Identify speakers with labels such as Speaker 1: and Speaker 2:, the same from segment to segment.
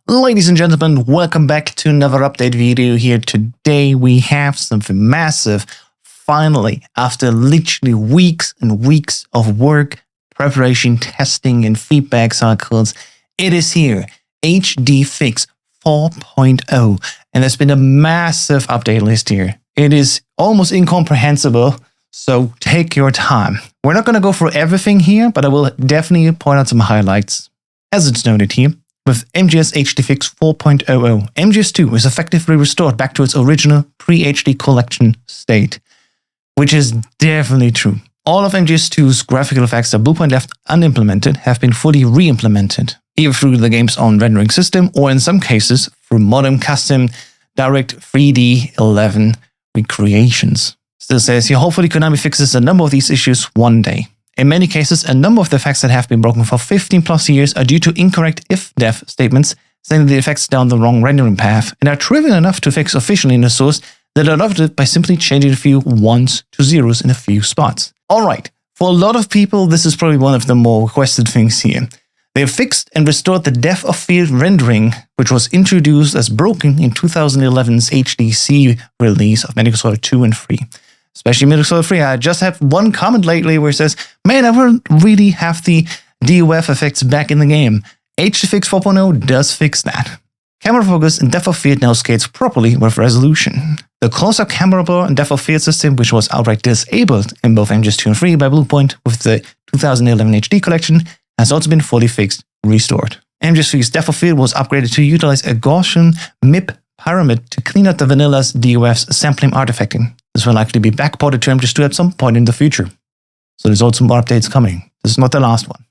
Speaker 1: Ladies and gentlemen, welcome back to another update video here. Today we have something massive. Finally, after literally weeks and weeks of work, preparation, testing, and feedback cycles, it is here, HDFix 4.0. And there's been a massive update list here. It is almost incomprehensible, so take your time. We're not going to go through everything here, but I will definitely point out some highlights. As it's noted here, with MGS HDFix 4.0.0, MGS2 is effectively restored back to its original pre-HD collection state, which is definitely true. All of MGS2's graphical effects that Bluepoint left unimplemented have been fully re-implemented, either through the game's own rendering system or in some cases through modern custom Direct 3D 11 recreations. Still says here, hopefully Konami fixes a number of these issues one day. In many cases, a number of the effects that have been broken for 15 plus years are due to incorrect if-def statements sending the effects down the wrong rendering path and are trivial enough to fix officially in the source that are adopted by simply changing a few ones to zeros in a few spots. Alright, for a lot of people, this is probably one of the more requested things here. They have fixed and restored the depth of field rendering, which was introduced as broken in 2011's HDC release of Metal Gear Solid 2 and 3. Especially Metal Gear Solid 3, I just have one comment lately where it says, man, I wouldn't really have the DOF effects back in the game. HDFix 4.0 does fix that. Camera focus and depth of field now scales properly with resolution. The close-up camera blur and depth of field system, which was outright disabled in both MGS2 and 3 by Bluepoint with the 2011 HD collection, has also been fully fixed and restored. MGS3's depth of field was upgraded to utilize a Gaussian MIP pyramid to clean out the vanilla's DOF's sampling artifacting. This will likely be backported to MGS2 at some point in the future. So there's also more updates coming. This is not the last one.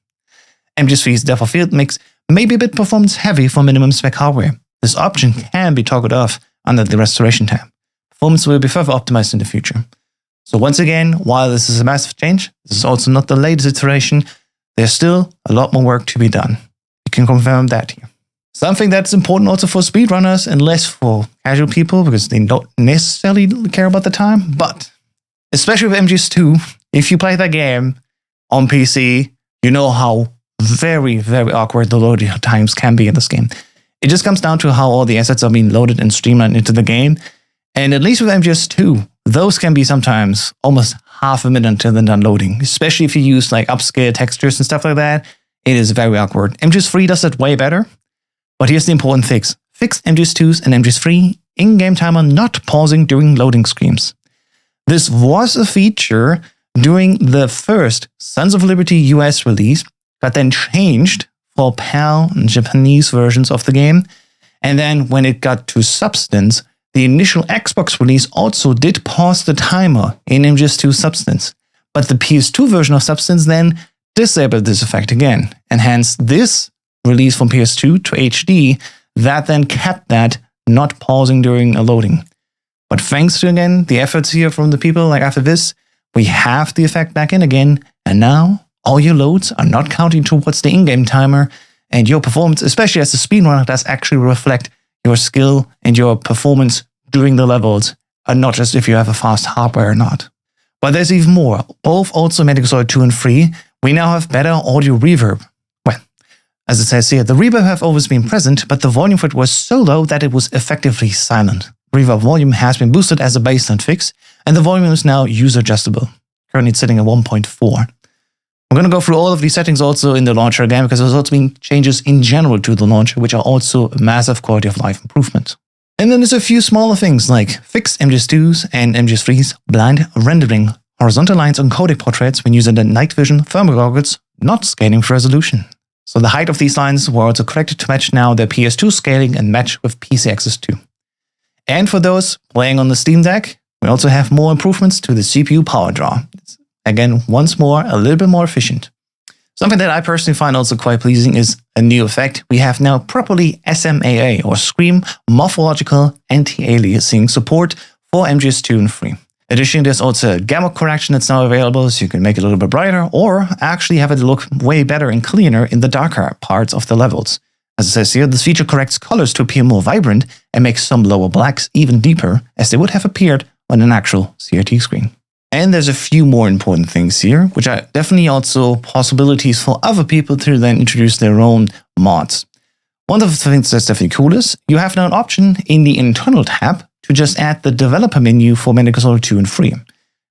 Speaker 1: MGS3's depth of field mix may be a bit performance heavy for minimum spec hardware. This option can be toggled off under the restoration tab. Performance will be further optimized in the future. So once again, while this is a massive change, this is also not the latest iteration. There's still a lot more work to be done. You can confirm that here. Something that's important also for speedrunners and less for casual people because they don't necessarily care about the time. But especially with MGS2, if you play that game on PC, you know how very, very awkward the loading times can be in this game. It just comes down to how all the assets are being loaded and streamlined into the game. And at least with MGS2, those can be sometimes almost half a minute until they're done loading, especially if you use like upscale textures and stuff like that. It is very awkward. MGS3 does it way better. But here's the important fix. Fix MGS2's and MGS3 in-game timer not pausing during loading screens. This was a feature during the first Sons of Liberty US release, but then changed for PAL and Japanese versions of the game. And then when it got to Substance, the initial Xbox release also did pause the timer in MGS2 Substance. But the PS2 version of Substance then disabled this effect again. And hence this release from PS2 to HD, that then kept that not pausing during a loading. But thanks to, again, the efforts here from the people, like after this, we have the effect back in again, and now all your loads are not counting towards the in-game timer, and your performance, especially as a speedrunner, does actually reflect your skill and your performance during the levels, and not just if you have a fast hardware or not. But there's even more. Both also Metal Gear Solid 2 and 3, we now have better audio reverb. As it says here, the reverb have always been present, but the volume for it was so low that it was effectively silent. Reverb volume has been boosted as a baseline fix, and the volume is now user adjustable. Currently it's sitting at 1.4. I'm going to go through all of these settings also in the launcher again, because there's also been changes in general to the launcher, which are also a massive quality of life improvement. And then there's a few smaller things like fix MGS2's and MGS3's blind rendering horizontal lines on codec portraits when using the night vision thermal goggles, not scaling for resolution. So the height of these lines were also corrected to match now their PS2 scaling and match with PC Access 2. And for those playing on the Steam Deck, we also have more improvements to the CPU power draw. It's, again, once more, a little bit more efficient. Something that I personally find also quite pleasing is a new effect. We have now properly SMAA, or Scream Morphological Anti-Aliasing support for MGS2 and 3. Additionally, there's also a gamma correction that's now available, so you can make it a little bit brighter, or actually have it look way better and cleaner in the darker parts of the levels. As it says here, this feature corrects colors to appear more vibrant and makes some lower blacks even deeper, as they would have appeared on an actual CRT screen. And there's a few more important things here, which are definitely also possibilities for other people to then introduce their own mods. One of the things that's definitely cool is you have now an option in the internal tab to just add the developer menu for Metal Gear Solid 2 and 3.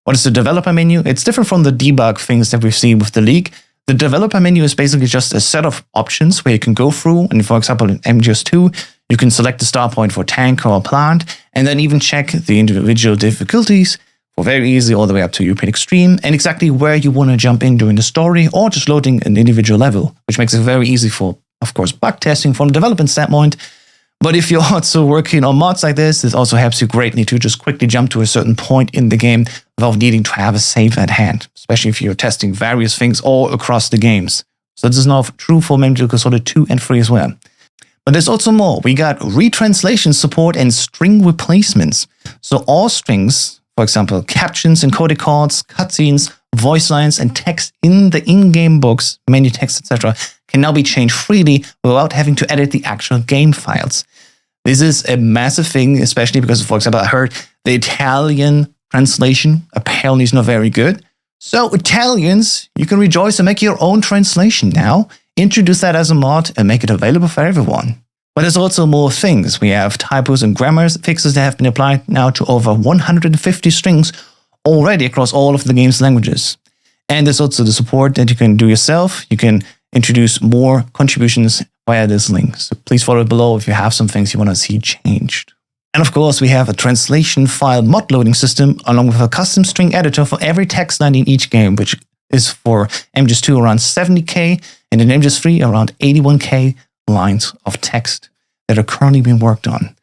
Speaker 1: What is the developer menu? It's different from the debug things that we've seen with the leak. The developer menu is basically just a set of options where you can go through, and for example, in MGS2, you can select the start point for tank or plant, and then even check the individual difficulties for very easy all the way up to European Extreme, and exactly where you want to jump in during the story, or just loading an individual level, which makes it very easy for, of course, bug testing from a development standpoint. But if you're also working on mods like this also helps you greatly to just quickly jump to a certain point in the game without needing to have a save at hand, especially if you're testing various things all across the games. So this is now true for Metal Gear Solid 2 and 3 as well. But there's also more. We got retranslation support and string replacements. So all strings, for example, captions, encoded chords, cutscenes, voice lines, and text in the in-game books, menu text, etc., can now be changed freely without having to edit the actual game files. This is a massive thing, especially because, for example, I heard the Italian translation apparently is not very good. So Italians, you can rejoice and make your own translation now. Introduce that as a mod and make it available for everyone. But there's also more things. We have typos and grammar fixes that have been applied now to over 150 strings already across all of the game's languages. And there's also the support that you can do yourself. You can introduce more contributions via this link. So please follow it below if you have some things you want to see changed. And of course, we have a translation file mod loading system along with a custom string editor for every text line in each game, which is for MGS2 around 70k and in MGS3 around 81k lines of text that are currently being worked on.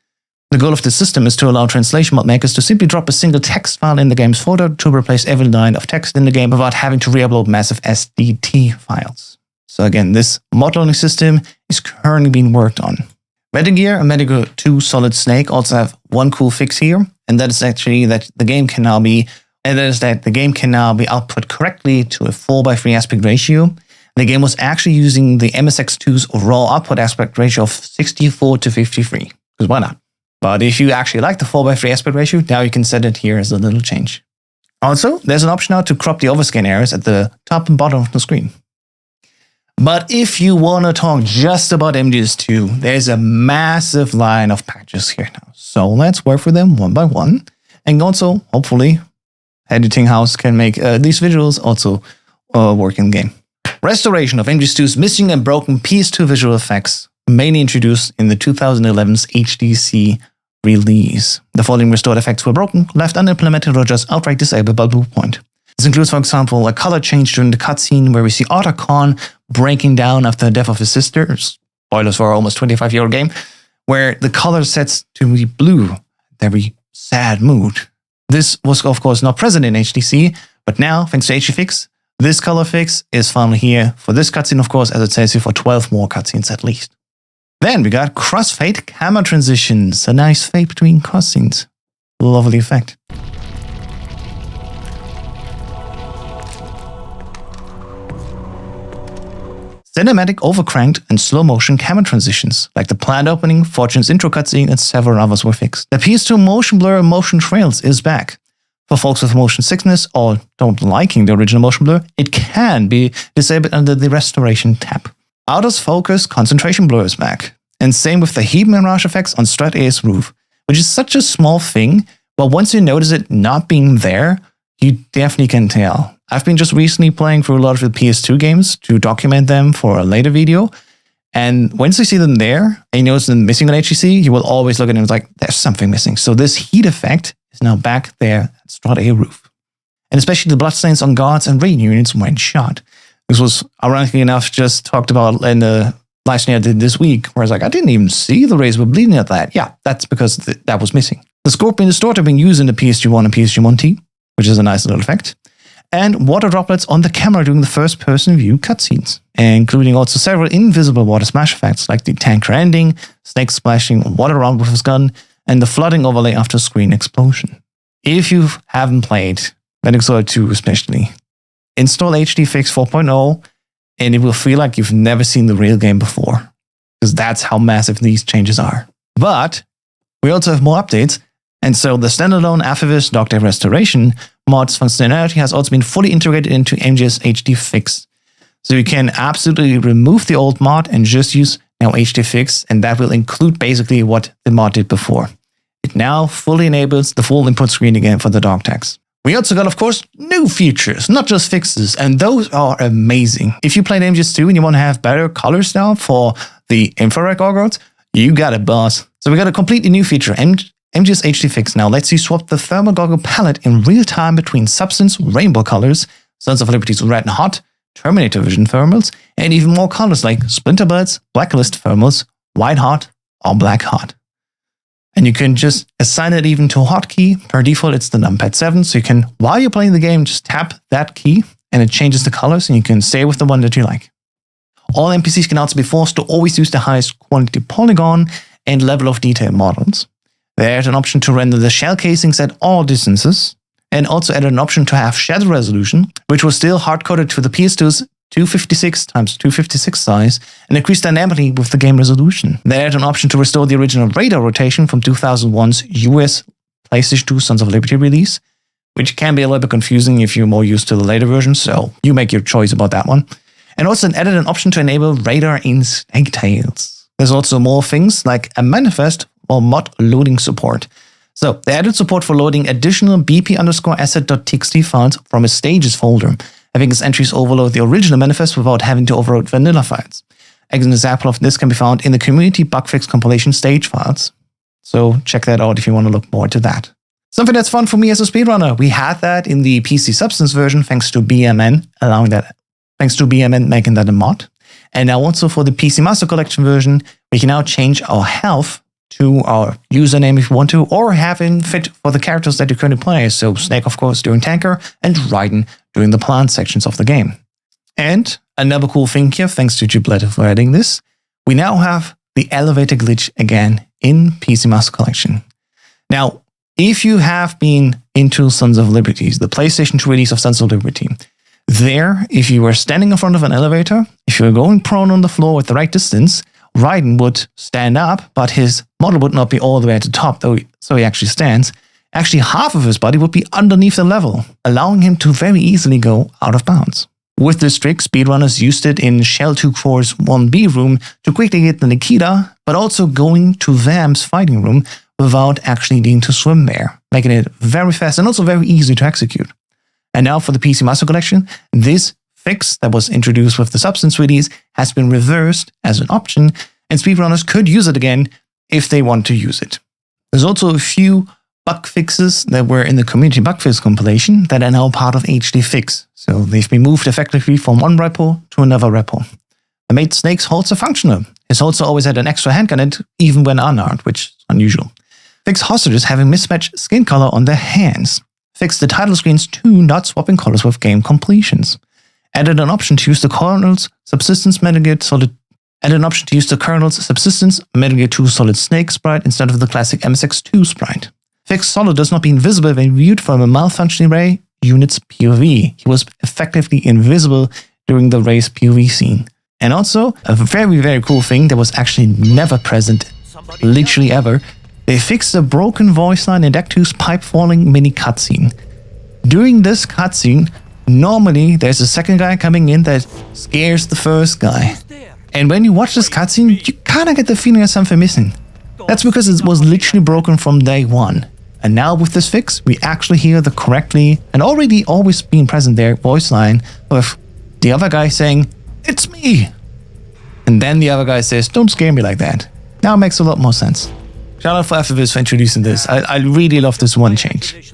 Speaker 1: The goal of the system is to allow translation mod makers to simply drop a single text file in the game's folder to replace every line of text in the game without having to re-upload massive SDT files. So again, this mod loading system is currently being worked on. Metal Gear and Metal Gear 2 Solid Snake also have one cool fix here, and that is actually that the game can now be output correctly to a 4:3 aspect ratio. The game was actually using the MSX2's raw output aspect ratio of 64:53, because why not? But if you actually like the 4:3 aspect ratio, now you can set it here as a little change. Also, there's an option now to crop the overscan areas at the top and bottom of the screen. But if you want to talk just about MGS2, there's a massive line of patches here now. So let's work through them one by one. And also, hopefully, editing house can make these visuals also work in the game. Restoration of MGS2's missing and broken PS2 visual effects, mainly introduced in the 2011's HDC release. The following restored effects were broken, left unimplemented, or just outright disabled by Bluepoint. This includes, for example, a color change during the cutscene where we see Otto Khan breaking down after the death of his sister. Spoilers for our almost 25-year-old game, where the color sets to be blue. Very sad mood. This was, of course, not present in HDC, but now, thanks to HDFix, this color fix is finally here for this cutscene, of course, as it says here, for 12 more cutscenes at least. Then we got crossfade camera transitions, a nice fade between cutscenes. Lovely effect. Cinematic overcranked and slow motion camera transitions, like the planned opening, Fortune's intro cutscene, and several others were fixed. The PS2 motion blur and motion trails is back. For folks with motion sickness or don't liking the original motion blur, it can be disabled under the Restoration tab. Out of focus concentration blur is back. And same with the heat mirage effects on Strat A's roof, which is such a small thing, but once you notice it not being there, you definitely can tell. I've been just recently playing through a lot of the PS2 games to document them for a later video. And once you see them there, and you notice them missing on HDC, you will always look at them and it's like, there's something missing. So this heat effect is now back there at Strat A roof. And especially the bloodstains on guards and raid units when shot. This was, ironically enough, just talked about in the live stream I did this week, where I was like, I didn't even see the rays were bleeding at that. Yeah, that's because that was missing. The Scorpion Distorter being used in the PSG1 and PSG1T, which is a nice little effect. And water droplets on the camera during the first-person view cutscenes, including also several invisible water splash effects, like the tanker ending, Snake splashing water around with his gun, and the flooding overlay after screen explosion. If you haven't played Metal Gear Solid 2 especially, install HDFix 4.0, and it will feel like you've never seen the real game before, because that's how massive these changes are. But we also have more updates, and so the standalone FPV Dog Restoration mod's functionality has also been fully integrated into MGS HDFix. So you can absolutely remove the old mod and just use now HDFix, and that will include basically what the mod did before. It now fully enables the full input screen again for the dog tags. We also got, of course, new features, not just fixes, and those are amazing. If you played MGS2 and you want to have better colors now for the infrared goggles, you got it, boss. So we got a completely new feature. MGS HDFix now lets you swap the thermal goggle palette in real time between Substance rainbow colors, Sons of Liberty's red and hot, Terminator vision thermals, and even more colors like Splinter Bullets, Blacklist thermals, white hot, or black hot. And you can just assign it even to a hotkey. Per default, it's the numpad 7. So you can, while you're playing the game, just tap that key and it changes the colors and you can stay with the one that you like. All NPCs can also be forced to always use the highest quality polygon and level of detail models. They added an option to render the shell casings at all distances and also added an option to have shadow resolution, which was still hard-coded to the PS2's 256x256 size and increased dynamically with the game resolution. They added an option to restore the original radar rotation from 2001's US PlayStation 2 Sons of Liberty release, which can be a little bit confusing if you're more used to the later version, so you make your choice about that one. And also added an option to enable radar in Snake Tails. There's also more things like a manifest or mod loading support. So they added support for loading additional bp_asset.txt files from a stages folder, having its entries overload the original manifest without having to overload vanilla files. An example of this can be found in the community Bugfix compilation stage files. So check that out if you want to look more into that. Something that's fun for me as a speedrunner. We had that in the PC Substance version thanks to BMN, making that a mod. And now also for the PC Master Collection version, we can now change our health to our username if you want to, or have it fit for the characters that you currently play. So Snake, of course, during Tanker, and Raiden during the plant sections of the game. And another cool thing here, thanks to Gibletta for adding this, we now have the elevator glitch again in PC Master Collection. Now, if you have been into Sons of Liberty, the PlayStation 2 release of Sons of Liberty, there, if you were standing in front of an elevator, if you were going prone on the floor at the right distance, Raiden would stand up, but his model would not be all the way at the top, so he actually stands. Actually, half of his body would be underneath the level, allowing him to very easily go out of bounds. With this trick, speedrunners used it in Shell 2-Core's 1B room to quickly get the Nikita, but also going to Vam's fighting room without actually needing to swim there, making it very fast and also very easy to execute. And now for the PC Master Collection, this fix that was introduced with the Substance release has been reversed as an option, and speedrunners could use it again if they want to use it. There's also a few bug fixes that were in the community Bugfix compilation that are now part of HDFix, so they've been moved effectively from one repo to another repo. They made Snake's holster functional. His holster always had an extra handgun in it, even when unarmed, which is unusual. Fixed hostages having mismatched skin color on their hands. Fixed the title screens to not swapping colors with game completions. Added an option to use the kernel's subsistence Metal Gear Solid. Added an option to use the kernel's subsistence Metal Gear 2 Solid Snake sprite instead of the classic MSX2 sprite. Fixed Solid does not be invisible when viewed from a malfunctioning Ray unit's POV. He was effectively invisible during the Ray's POV scene. And also, a very, very cool thing that was actually never present, literally ever, they fixed the broken voice line in Deck 2's pipe falling mini cutscene. During this cutscene, normally there's a second guy coming in that scares the first guy. And when you watch this cutscene, you kind of get the feeling there's something missing. That's because it was literally broken from day one. And now with this fix, we actually hear the correctly and already always been present there voice line with the other guy saying, "It's me." And then the other guy says, "Don't scare me like that." Now it makes a lot more sense. Shout out for FPV for introducing this. I really love this one change.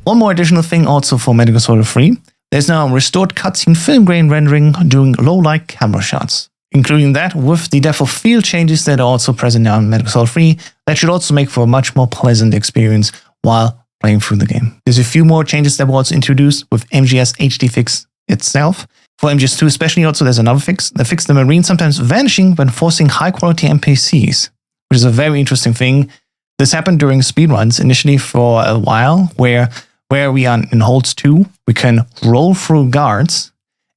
Speaker 1: One more additional thing also for Metal Gear Solid 3. There's now a restored cutscene film grain rendering during low-light camera shots, including that with the depth of field changes that are also present now in Metal Gear Solid 3 that should also make for a much more pleasant experience while playing through the game. There's a few more changes that were also introduced with MGS HDFix itself. For MGS2 especially also there's another fix that fixed the Marine sometimes vanishing when forcing high-quality NPCs, which is a very interesting thing. This happened during speedruns initially for a while where we are in holds 2, we can roll through guards,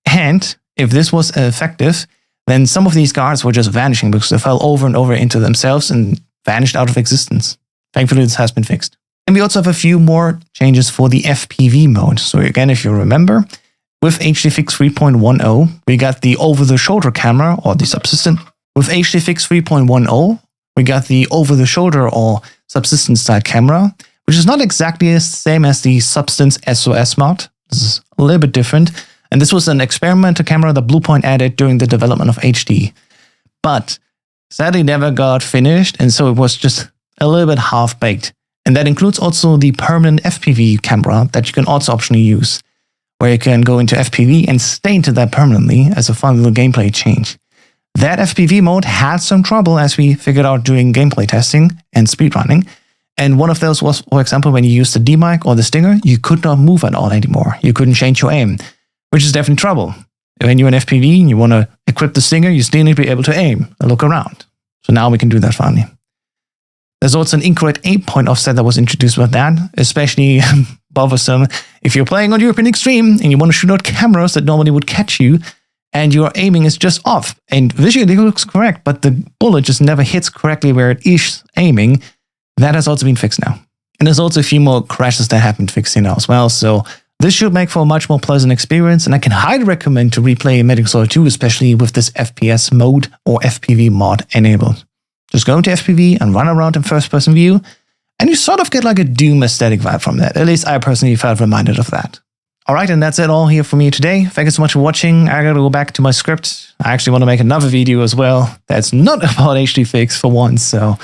Speaker 1: and if this was effective, then some of these guards were just vanishing because they fell over and over into themselves and vanished out of existence. Thankfully, this has been fixed. And we also have a few more changes for the FPV mode. So again, if you remember, With HDFix 3.1.0, we got the over-the-shoulder camera or the subsystem. With HDFix 3.1.0, we got the over-the-shoulder or subsistence style camera, which is not exactly the same as the Substance SOS mod. This is a little bit different. And this was an experimental camera that Bluepoint added during the development of HD. But sadly never got finished, and so it was just a little bit half-baked. And that includes also the permanent FPV camera that you can also optionally use, where you can go into FPV and stay into that permanently as a fun little gameplay change. That FPV mode had some trouble as we figured out doing gameplay testing and speedrunning. And one of those was, for example, when you used the D-mic or the stinger, you could not move at all anymore. You couldn't change your aim, which is definitely trouble. When you're in FPV and you want to equip the stinger, you still need to be able to aim and look around. So now we can do that finally. There's also an incorrect aim point offset that was introduced with that, especially bothersome if you're playing on European Extreme and you want to shoot out cameras that normally would catch you and your aiming is just off. And visually it looks correct, but the bullet just never hits correctly where it is aiming. That has also been fixed now. And there's also a few more crashes that have been fixed here now as well. So this should make for a much more pleasant experience, and I can highly recommend to replay Metal Gear Solid 2, especially with this FPS mode or FPV mod enabled. Just go into FPV and run around in first-person view, and you sort of get like a Doom aesthetic vibe from that. At least I personally felt reminded of that. Alright, and that's it all here for me today. Thank you so much for watching. I gotta go back to my script. I actually want to make another video as well that's not about HDFix for once, so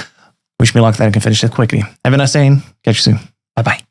Speaker 1: wish me luck that I can finish it quickly. Have a nice day, and catch you soon. Bye-bye.